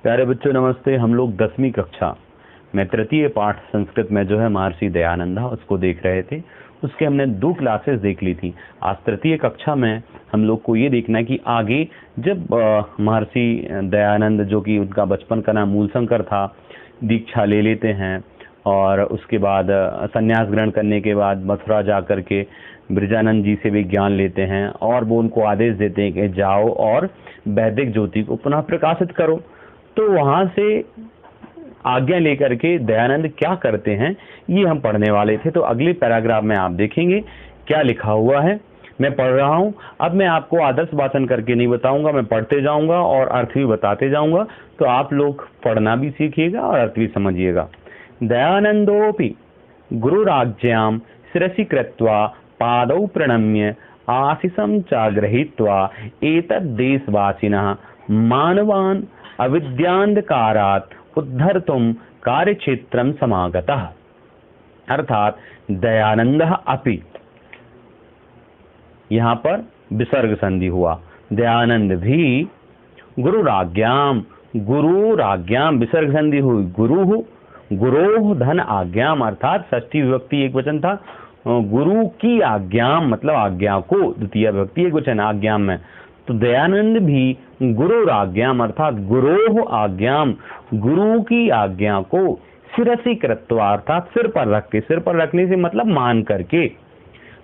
प्यारे बच्चों नमस्ते। हम लोग 10वीं कक्षा में तृतीय पाठ संस्कृत में जो है महर्षि दयानंदा उसको देख रहे थे। उसके हमने 2 क्लासेस देख ली थी। आज तृतीय कक्षा में हम लोग को ये देखना है कि आगे जब महर्षि दयानंद, जो कि उनका बचपन का नाम मूलशंकर था, दीक्षा ले लेते हैं और उसके बाद संन्यास ग्रहण करने के बाद मथुरा जा कर के ब्रजानंद जी से भी ज्ञान लेते हैं और वो उनको आदेश देते हैं कि जाओ और वैदिक ज्योति को पुनः प्रकाशित करो। तो वहां से आज्ञा लेकर के दयानंद क्या करते हैं ये हम पढ़ने वाले थे। तो अगले पैराग्राफ में आप देखेंगे क्या लिखा हुआ है। मैं पढ़ रहा हूं। अब मैं आपको आदर्श वाचन करके नहीं बताऊंगा, मैं पढ़ते जाऊंगा और अर्थ भी बताते जाऊंगा, तो आप लोग पढ़ना भी सीखिएगा और अर्थ भी समझिएगा। दयानंदोपि गुरुराज्ञां शिरसि कृत्वा पादौ प्रणम्य आशीषं च गृहीत्वा एतद्देशवासिनः मानवान् अविद्यान्धकारात् उद्धर्तुं कार्यक्षेत्रं समागतः। अर्थात दयानंदः अपि, यहाँ पर विसर्ग संधि हुआ, दयानंद भी गुरुराज्ञां विसर्ग संधि हुई, गुरोः धन आज्ञाम, अर्थात षष्ठी विभक्ति एक वचन था, गुरु की आज्ञाम मतलब आज्ञा को, द्वितीय विभक्ति एक वचन आज्ञाम में। तो दयानंद भी गुरुराज्ञाम अर्थात गुरोः आज्ञाम, गुरु की आज्ञा को शिरसि कृत्वा अर्थात सिर पर रख के, सिर पर रखने से मतलब मान करके,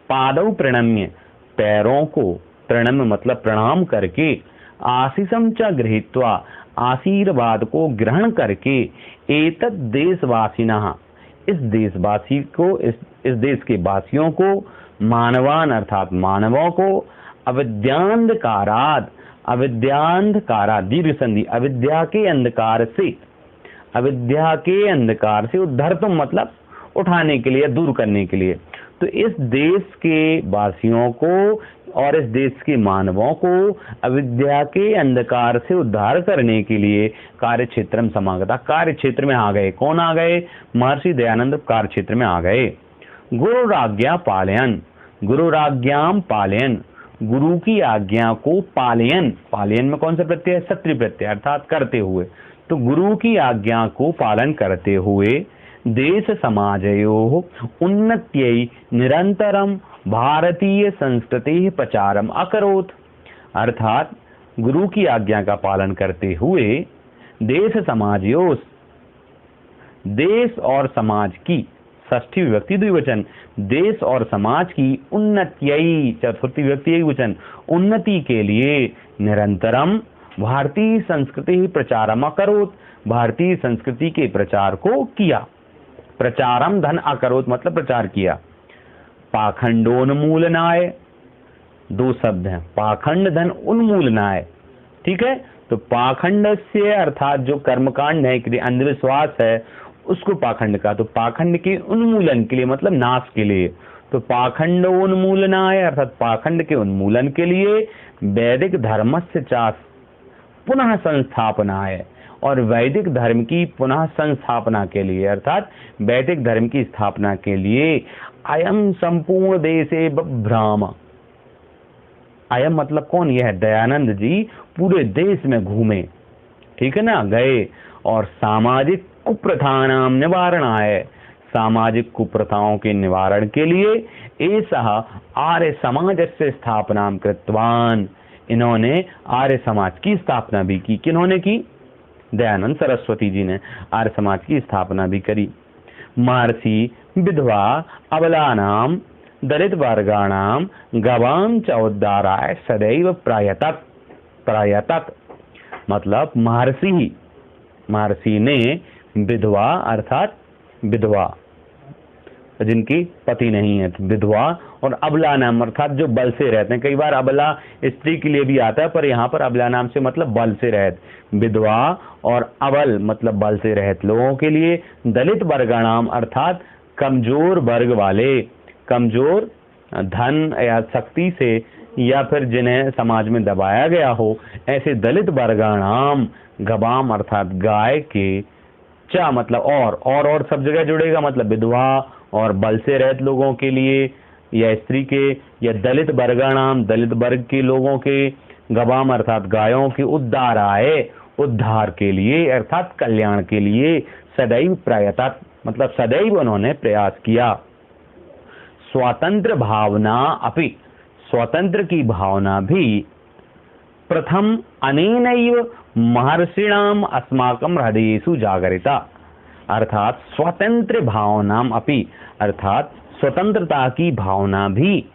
पादौ प्रणम्य पैरों को, प्रणम्य मतलब प्रणाम करके, आशीषं च गृहीत्वा आशीर्वाद को ग्रहण करके, एतद् देशवासिनः इस देशवासी को, इस देश के वासियों को, मानवान अर्थात मानवों को, अविद्यांधकारात् दीर्घ संधि, अविद्या के अंधकार से उद्धर्तुम मतलब उठाने के लिए, दूर करने के लिए। तो इस देश के वासियों को और इस देश के मानवों को अविद्या के अंधकार से उद्धार करने के लिए कार्य क्षेत्र में समागता, कार्य क्षेत्र में आ गए। कौन आ गए? महर्षि दयानंद कार्य क्षेत्र में आ गए। गुरुराज्ञा पालयन, गुरुराज्ञाम पालयन, गुरु की आज्ञा को पालयन, पालयन में कौन सा प्रत्यय है? सत्रि प्रत्यय अर्थात करते हुए। तो गुरु की आज्ञा को पालन करते हुए देश समाजयोः उन्नत्यै निरंतरम भारतीय संस्कृति प्रचारम अकरोत्। अर्थात गुरु की आज्ञा का पालन करते हुए देश समाजयोः, देश और समाज की, षष्ठी विभक्ति द्विवचन, देश और समाज की, उन्नत्यै चतुर्थी विभक्ति एक वचन, उन्नति के लिए, निरंतरम भारतीय संस्कृति प्रचारम अकरोत् भारतीय संस्कृति के प्रचार को किया। प्रचारम धन अकरोत् मतलब प्रचार किया। पाखंडोन्मूलनाय, 2 शब्द हैं, पाखंड धन उन्मूलनाय, ठीक है। तो पाखंड से अर्थात जो कर्मकांड है, अंधविश्वास है, उसको पाखंड का, तो पाखंड के उन्मूलन के लिए मतलब नाश के लिए। तो पाखंड उन्मूलनाय अर्थात पाखंड के उन्मूलन के लिए, वैदिक धर्मस्य च पुनः संस्थापनाय और वैदिक धर्म की पुनः संस्थापना के लिए, अर्थात वैदिक धर्म की स्थापना के लिए, अयम संपूर्ण देशे बभ्राम। अयम मतलब कौन? यह दयानंद जी पूरे देश में घूमे, ठीक है ना, गए और सामाजिक कुप्रथानां निवारणाय, सामाजिक कुप्रथाओं के निवारण के लिए, एषः आर्य समाजस्य स्थापनां कृतवान्, इन्होंने आर्य समाज की स्थापना भी की। किन्होंने की? दयानंद सरस्वती जी ने आर्य समाज की स्थापना भी करी। महर्षि विधवा अबलानां दलित वर्गाणां गवां च उद्धाराय सदैव प्रयतत मतलब महर्षि ने विधवा अर्थात विधवा जिनकी पति नहीं है, विधवा, और अबला नाम अर्थात जो बल से रहते हैं। कई बार अबला स्त्री के लिए भी आता है, पर यहाँ पर अबला नाम से मतलब बल से रहित, विधवा और अबल मतलब बल से रहित लोगों के लिए, दलित वर्गाणाम अर्थात कमजोर वर्ग वाले, कमजोर धन या शक्ति से या फिर जिन्हें समाज में दबाया गया हो, ऐसे दलित वर्गाणाम, गवाम अर्थात गाय के, चा मतलब और सब जगह जुड़ेगा, मतलब विधवा और बल से रहित लोगों के लिए या स्त्री के, या दलित वर्गाणाम दलित वर्ग के लोगों के, गवाम अर्थात गायों के, उद्धार आए, उद्धार के लिए अर्थात कल्याण के लिए सदैव प्रयतत मतलब सदैव उन्होंने प्रयास किया। स्वतंत्र भावना अपि स्वतंत्र की भावना भी प्रथम अनेनैव महर्षिणाम अस्माकं हृदयेषु जागरिता अर्थात स्वतंत्र भावनाम अपि अर्थात स्वतंत्रता की भावना भी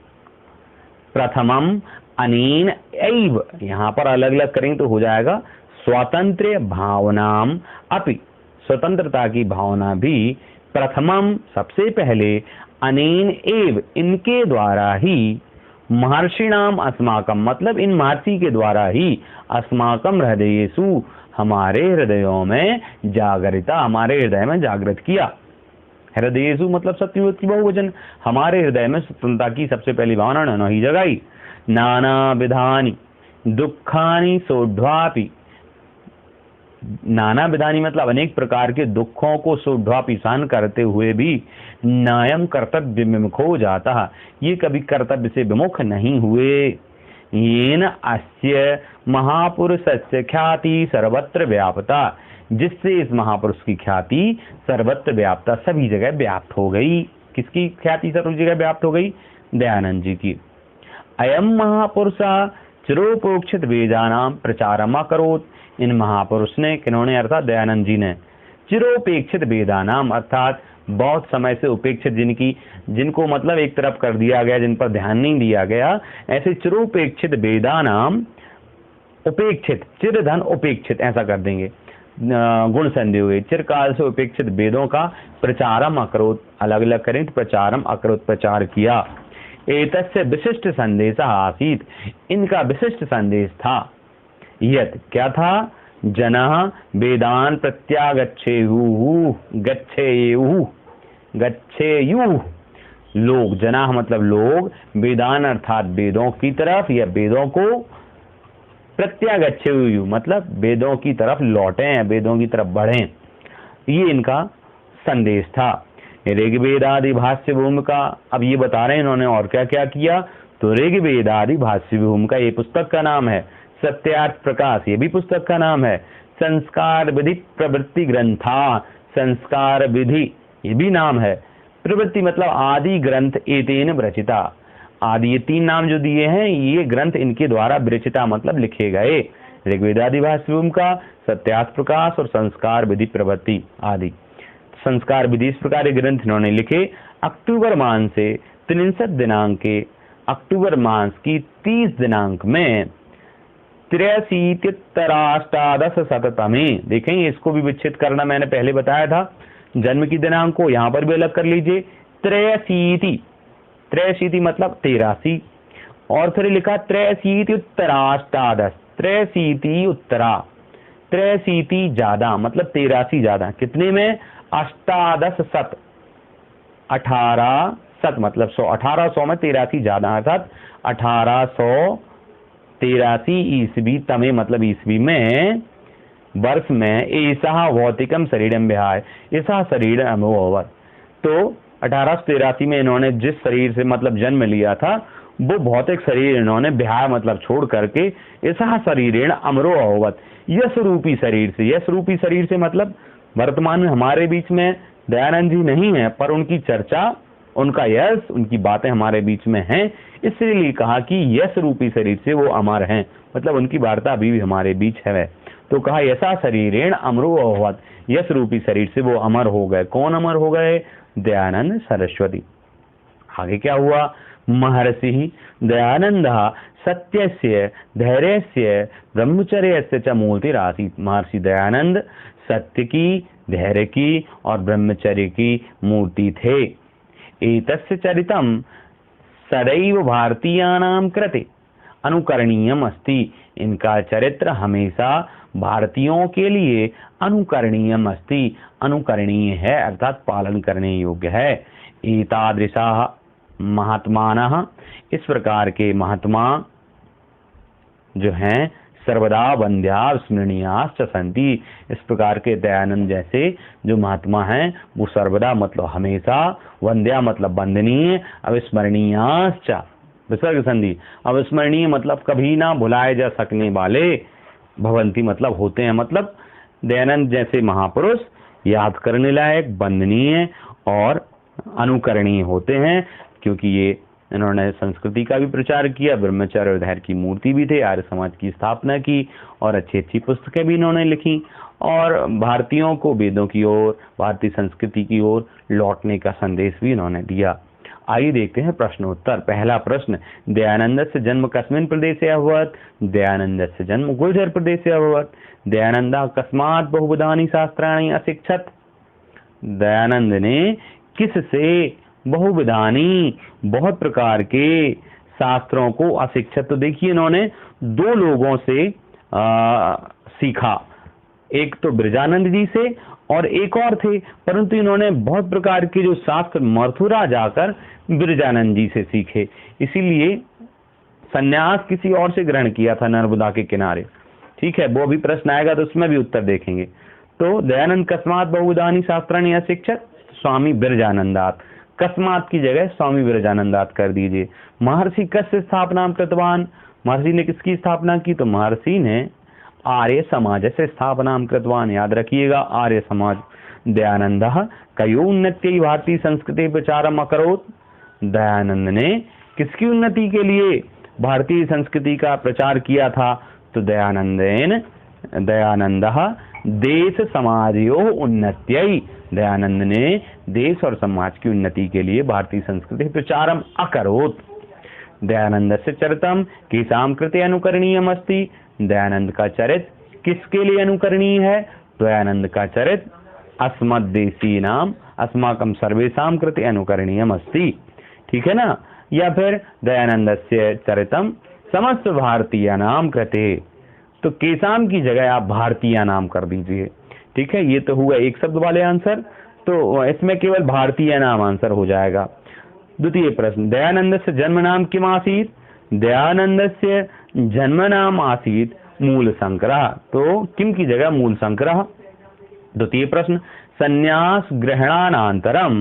प्रथमम अनेन एव यहाँ पर अलग अलग करेंगे तो हो जाएगा स्वतंत्र भावनाम अपि स्वतंत्रता की भावना भी प्रथमम सबसे पहले अनेन एव इनके द्वारा ही महर्षिणाम अस्माकम मतलब इन महर्षि के द्वारा ही अस्माकम हृदयेषु हमारे हृदयों में जागरिता हमारे हृदय में जागृत किया। हृदयेषु मतलब सत्यवती बहुवचन हमारे हृदय में स्वतंत्रता की सबसे पहली भावना उन्होंने ही जगाई। नाना विधानी दुखानि सोढ़वापि नाना विधानी मतलब अनेक प्रकार के दुखों को सोढ़वापि सहन करते हुए भी नायम कर्तव्य विमुखो जाता ये कभी कर्तव्य से विमुख नहीं हुए। येन अस्य महापुरुषस्य ख्याति सर्वत्र व्याप्ता जिससे इस महापुरुष की ख्याति सर्वत्र व्याप्ता सभी जगह व्याप्त हो गई। किसकी ख्याति सर्व जगह व्याप्त हो गई? दयानंद जी की। अयम महापुरुष चिरोपोक्षित वेदानाम प्रचारम अकरोत् इन महापुरुष ने किन्होंने अर्थात दयानंद जी ने चिरोपेक्षित वेदानाम अर्थात बहुत समय से उपेक्षित जिनको मतलब एक तरफ कर दिया गया जिन पर ध्यान नहीं दिया गया ऐसे चिरोपेक्षित वेदानाम उपेक्षित चिर धन उपेक्षित ऐसा कर देंगे गुण संधि हुए चिरकाल से उपेक्षित वेदों का प्रचारम अकरोत् अलग अलग करें तो प्रचारम अकरोत् प्रचार किया। एतस्य विशिष्ट संदेश आसीत इनका विशिष्ट संदेश था। यत क्या था? जनः वेदान प्रत्यागच्छेयुः गच्छेयुः लोग जना मतलब लोग वेदान अर्थात वेदों की तरफ या वेदों को प्रत्यागच्छेयुः मतलब वेदों की तरफ लौटें वेदों की तरफ बढ़ें ये इनका संदेश था। ऋग्वेद आदि भाष्य भूमिका अब ये बता रहे हैं इन्होंने और क्या क्या किया तो ऋग्वेद आदि भाष्य भूमिका ये पुस्तक का नाम है। सत्यार्थ प्रकाश ये भी पुस्तक का नाम है। संस्कार विधि प्रवृत्ति ग्रंथा संस्कार विधि ये भी नाम है। प्रवृत्ति मतलब आदि ग्रंथ एतेन विरचिता आदि ये तीन नाम जो दिए हैं ये ग्रंथ इनके द्वारा विरचिता मतलब लिखे गए। ऋग्वेद आदि भाष्य भूमिका सत्यार्थ प्रकाश और संस्कार विधि प्रवृत्ति आदि। संस्कार विधि इस प्रकार ग्रंथ इन्होंने लिखे। अक्टूबर मास से 63 दिनांक के अक्टूबर मास की 30 दिनांक में 83 में देखेंगे इसको भी विच्छेद करना मैंने पहले बताया था जन्म की दिनांक को यहाँ पर भी अलग कर लीजिए। 83 मतलब 83 और फिर लिखा 83 उत्तराष्टादश 83 उत्तरा 83 ज्यादा मतलब 83 ज्यादा कितने में? अष्टादश शत 18 शत मतलब 100 1800 में 83 ज्यादा अर्थात 1883 ईस्वी तमे मतलब ईस्वी में वर्ष में ऐसा भौतिकम शरीरम विहाय ऐसा शरीर अनुभव तो 1883 में इन्होंने जिस शरीर से मतलब जन्म लिया था वो भौतिक शरीर इन्होंने विहाय मतलब छोड़ करके ऐसा शरीर अमरो अवत यश रूपी शरीर से यश रूपी शरीर से मतलब वर्तमान में हमारे बीच में दयानंद जी नहीं है पर उनकी चर्चा उनका यश उनकी बातें हमारे बीच में हैं इसलिए कहा कि यश रूपी शरीर से वो अमर हैं मतलब उनकी वार्ता अभी भी हमारे बीच है। तो कहा ऐसा शरीरेण अमरो अभवत् यश रूपी शरीर से वो अमर हो गए। कौन अमर हो गए? दयानंद सरस्वती। आगे क्या हुआ? महर्षि दयानंद सत्यस्य धैर्यस्य ब्रह्मचर्यस्य च मूर्तिरासीत्। महर्षि दयानंद सत्य की धैर्य की और ब्रह्मचर्य की मूर्ति थे। एतस्य चरितम सदैव भारतीयानां कृते अनुकरणीयम अस्ति। इनका चरित्र हमेशा भारतीयों के लिए अनुकरणीयम अस्ति अनुकरणीय है अर्थात पालन करने योग्य है। एतादृशा महात्मानः इस प्रकार के महात्मा जो हैं सर्वदा वंद्या स्मरणीयाश्च सन्ति। इस प्रकार के दयानंद जैसे जो महात्मा हैं वो सर्वदा मतलब हमेशा वंद्या मतलब वंदनीय अविस्मरणीयाश्च विसर्ग संधि अविस्मरणीय मतलब कभी ना भुलाए जा सकने वाले भवंती मतलब होते हैं, मतलब दयानंद जैसे महापुरुष याद करने लायक, वंदनीय और अनुकरणीय होते हैं, क्योंकि ये इन्होंने संस्कृति का भी प्रचार किया, ब्रह्मचर्य और धैर्य की मूर्ति भी थे, आर्य समाज की स्थापना की और अच्छी अच्छी पुस्तकें भी इन्होंने लिखी और भारतीयों को वेदों की ओर, भारतीय संस्कृति की ओर लौटने का संदेश भी इन्होंने दिया। आइए देखते हैं प्रश्नोत्तर। पहला प्रश्न, दयानंदस्य जन्म कस्मिन् प्रदेशे अभवत्? दयानंदस्य जन्म गुर्जर प्रदेशे अभवत्। दयानंदः कस्मात् बहुविधानि शास्त्राणि अशिक्षत? दयानंद ने किससे बहुविधानी, बहुत प्रकार के शास्त्रों को अशिक्षित, तो देखिए इन्होंने दो लोगों से सीखा, एक तो ब्रजानंद जी से और एक और थे, परंतु इन्होंने बहुत प्रकार के जो शास्त्र मथुरा जाकर ब्रजानंद जी से सीखे, इसीलिए सन्यास किसी और से ग्रहण किया था नर्मदा के किनारे। ठीक है, वो भी प्रश्न आएगा तो उसमें भी उत्तर देखेंगे। तो दयानंद कस्मात् बहुविधानि शास्त्राणि अशिक्षत? स्वामी ब्रजानंदात। कस्मात की जगह स्वामी ब्रजानंदात कर दीजिए। महर्षि कस्य स्थापना कृतवान? महर्षि ने किसकी स्थापना की? तो महर्षि ने आर्य समाज से स्थापना कृतवान, याद रखिएगा, आर्य समाज। दयानंदः कयोन्नत्यै भारतीय संस्कृति प्रचारम अकरोत्? दयानंद ने किसकी उन्नति के लिए भारतीय संस्कृति का प्रचार किया था? तो दयानंदः देश समाजयोः उन्नत्यै, दयानंद ने देश और समाज की उन्नति के लिए भारतीय संस्कृति प्रचारम अकरोत्। दयानंदस्य चरितम किसाम कृते अनुकरणीयम अस्ति? दयानंद का चरित्र किसके लिए अनुकरणीय है? दयानंद का चरित्र अस्मद्देशी नाम अस्माकं सर्वेषां कृते अनुकरणीयम अस्ति। ठीक है ना? या फिर दयानंदस्य चरितम समस्त भारतीय नाम कृते, तो केसाम की जगह आप भारतीय नाम कर दीजिए। ठीक है, ये तो हुआ एक शब्द वाले आंसर, तो इसमें केवल भारतीय नाम आंसर हो जाएगा। द्वितीय प्रश्न, दयानंदस्य जन्म नाम किम आसीत्? दयानंदस्य जन्म नाम आसीत् मूल संग्रह, तो किम की जगह मूल संग्रह। द्वितीय प्रश्न, संन्यास ग्रहणानंतरम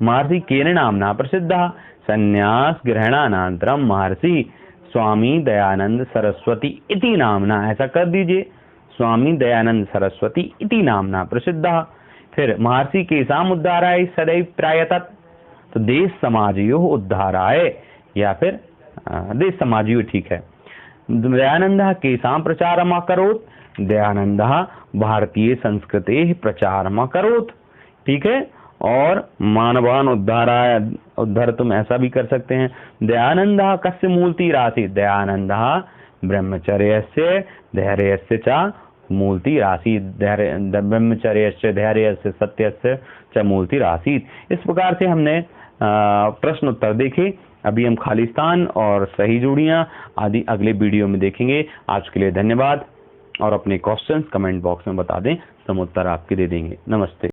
महर्षि केन नामना प्रसिद्धः? संन्यास ग्रहणानंतरम महर्षि स्वामी दयानंद सरस्वती इति नामना, ऐसा कर दीजिए, स्वामी दयानंद सरस्वती इति नामना प्रसिद्धः। फिर महर्षि केसाम उद्धाराय सदैव प्रायतत? तो देश समाजयोः उद्धाराय, या फिर देश समाजयोः, ठीक है। दयानंदः केसाम प्रचारम अकरोत्? दयानंदः भारतीय संस्कृतेः प्रचारम अकरोत्। ठीक है, और मानवान उद्धाराय, उद्धर तुम ऐसा भी कर सकते हैं। दयानंदः कस्य मूर्तिरासीत्? दयानंदः ब्रह्मचर्यस्य धैर्यस्य च मूर्तिरासीत्। ब्रह्मचर्यस्य धैर्यस्य सत्यस्य च मूर्तिरासीत्। इस प्रकार से हमने प्रश्न उत्तर देखे। अभी हम खालिस्तान और सही जोड़ियां आदि अगले वीडियो में देखेंगे। आज के लिए धन्यवाद, और अपने क्वेश्चंस कमेंट बॉक्स में बता दें, हम उत्तर आपके दे देंगे। नमस्ते।